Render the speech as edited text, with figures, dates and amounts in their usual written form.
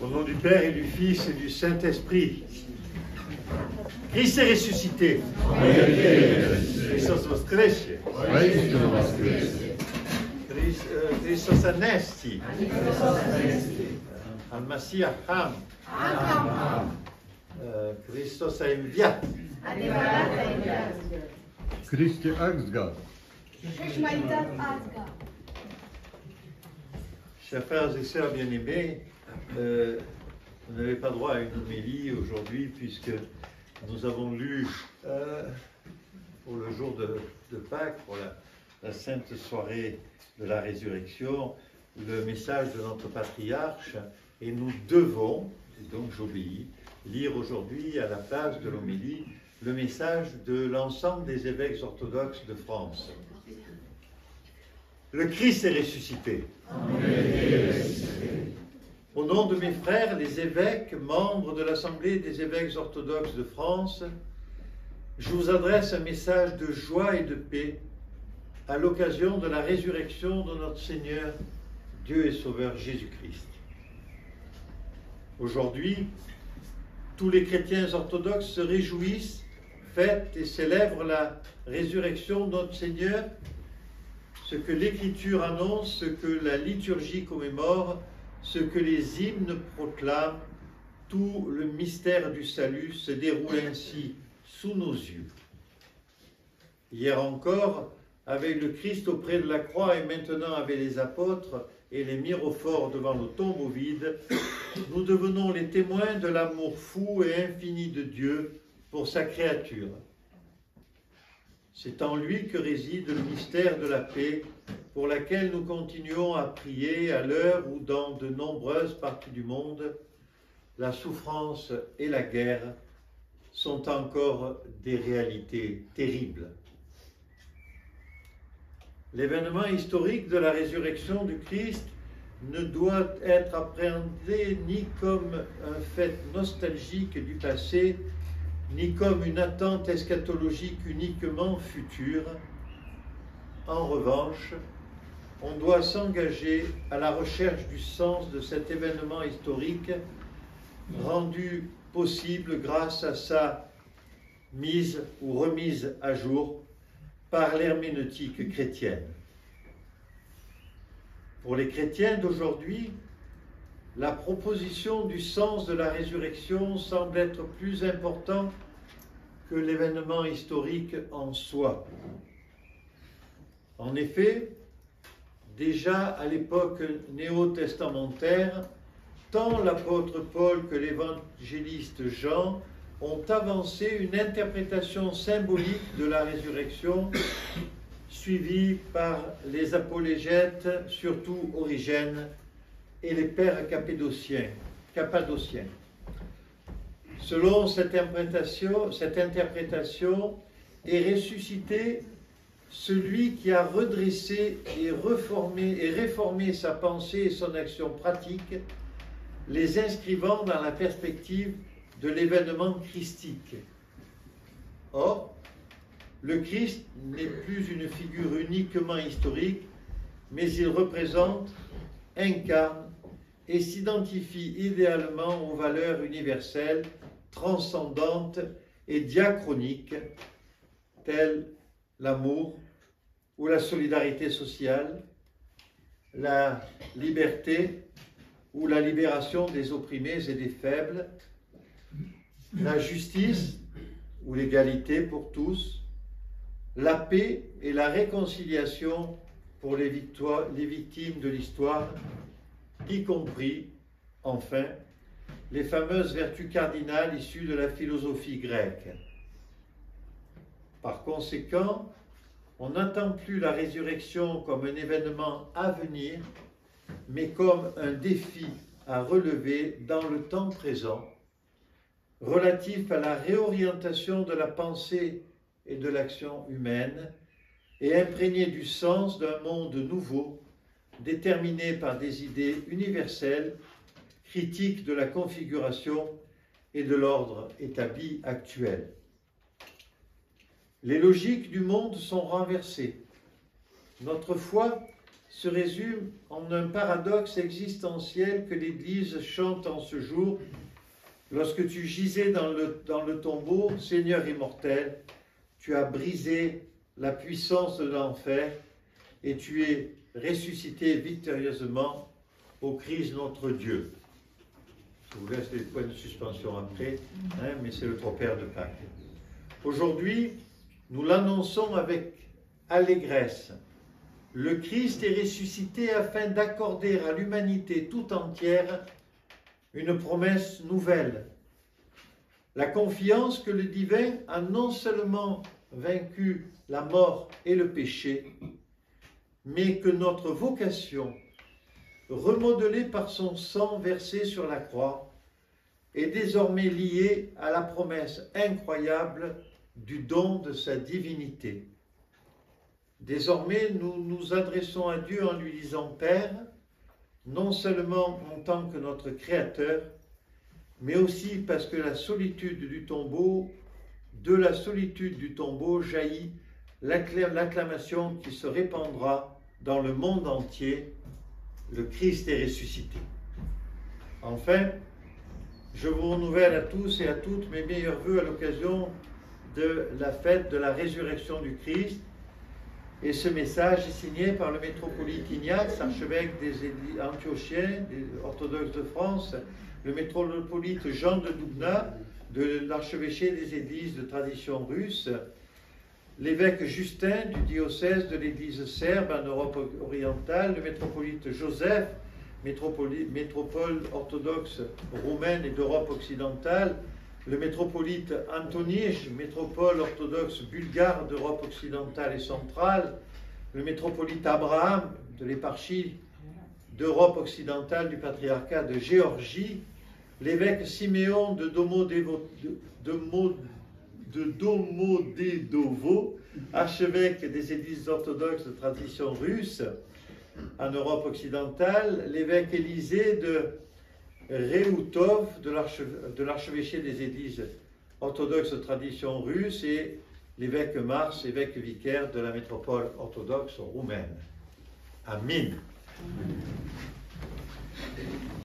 Au nom du Père et du Fils et du Saint-Esprit. Christ est ressuscité. Christos voskresie. Christos anesti. Al-Mashiach ham. Christos a enviat. Christi Axgar. Chers frères et sœurs bien-aimés, vous n'avez pas droit à une homélie aujourd'hui puisque nous avons lu pour le jour de Pâques, pour la sainte soirée de la résurrection, le message de notre patriarche et nous devons, et donc j'obéis, lire aujourd'hui à la place de l'homélie le message de l'ensemble des évêques orthodoxes de France. Le Christ est ressuscité. Au nom de mes frères, les évêques, membres de l'Assemblée des évêques orthodoxes de France, je vous adresse un message de joie et de paix à l'occasion de la résurrection de notre Seigneur, Dieu et Sauveur Jésus-Christ. Aujourd'hui, tous les chrétiens orthodoxes se réjouissent, fêtent et célèbrent la résurrection de notre Seigneur, ce que l'Écriture annonce, ce que la liturgie commémore, ce que les hymnes proclament, tout le mystère du salut se déroule ainsi sous nos yeux. Hier encore, avec le Christ auprès de la croix et maintenant avec les apôtres et les mirophores devant le tombeau vide, nous devenons les témoins de l'amour fou et infini de Dieu pour sa créature. C'est en lui que réside le mystère de la paix pour laquelle nous continuons à prier à l'heure où dans de nombreuses parties du monde, la souffrance et la guerre sont encore des réalités terribles. L'événement historique de la résurrection du Christ ne doit être appréhendé ni comme un fait nostalgique du passé, ni comme une attente eschatologique uniquement future. En revanche, on doit s'engager à la recherche du sens de cet événement historique rendu possible grâce à sa mise ou remise à jour par l'herméneutique chrétienne. Pour les chrétiens d'aujourd'hui, la proposition du sens de la résurrection semble être plus importante que l'événement historique en soi. En effet, déjà à l'époque néo-testamentaire, tant l'apôtre Paul que l'évangéliste Jean ont avancé une interprétation symbolique de la résurrection, suivie par les apologètes, surtout Origène, et les pères cappadociens. Selon cette interprétation est ressuscité celui qui a redressé et réformé sa pensée et son action pratique, les inscrivant dans la perspective de l'événement christique. Or, le Christ n'est plus une figure uniquement historique, mais il représente, incarne et s'identifie idéalement aux valeurs universelles, transcendantes et diachroniques, telles l'amour ou la solidarité sociale, la liberté ou la libération des opprimés et des faibles, la justice ou l'égalité pour tous, la paix et la réconciliation pour les victimes de l'histoire, y compris, enfin, les fameuses vertus cardinales issues de la philosophie grecque. Par conséquent, on n'attend plus la résurrection comme un événement à venir, mais comme un défi à relever dans le temps présent, relatif à la réorientation de la pensée et de l'action humaine, et imprégné du sens d'un monde nouveau, déterminé par des idées universelles, critiques de la configuration et de l'ordre établi actuel. Les logiques du monde sont renversées. Notre foi se résume en un paradoxe existentiel que l'Église chante en ce jour. Lorsque tu gisais dans le tombeau, Seigneur immortel, tu as brisé la puissance de l'enfer et tu es ressuscité victorieusement au Christ notre Dieu. Je vous laisse les points de suspension après, mais c'est le tropère de Pâques. Aujourd'hui, nous l'annonçons avec allégresse. Le Christ est ressuscité afin d'accorder à l'humanité tout entière une promesse nouvelle. La confiance que le divin a non seulement vaincu la mort et le péché, mais que notre vocation, remodelée par son sang versé sur la croix, est désormais liée à la promesse incroyable du don de sa divinité. Désormais, nous nous adressons à Dieu en lui disant « Père », non seulement en tant que notre Créateur, mais aussi parce que de la solitude du tombeau jaillit l'acclamation qui se répandra dans le monde entier. Le Christ est ressuscité. Enfin, je vous renouvelle à tous et à toutes mes meilleurs vœux à l'occasion de la fête de la résurrection du Christ. Et ce message est signé par le métropolite Ignace, archevêque des Antiochiens, des orthodoxes de France, le métropolite Jean de Doubna, de l'archevêché des églises de tradition russe, l'évêque Justin du diocèse de l'église serbe en Europe orientale, le métropolite Joseph, métropole orthodoxe roumaine et d'Europe occidentale, le métropolite Antonij, métropole orthodoxe bulgare d'Europe occidentale et centrale, le métropolite Abraham de l'éparchie d'Europe occidentale du patriarcat de Géorgie, l'évêque Siméon de Domodedovo, archevêque des églises orthodoxes de tradition russe en Europe occidentale, l'évêque Élisée de Reutov de l'archevêché des églises orthodoxes de tradition russe et l'évêque Mars, évêque vicaire de la métropole orthodoxe roumaine. Amen.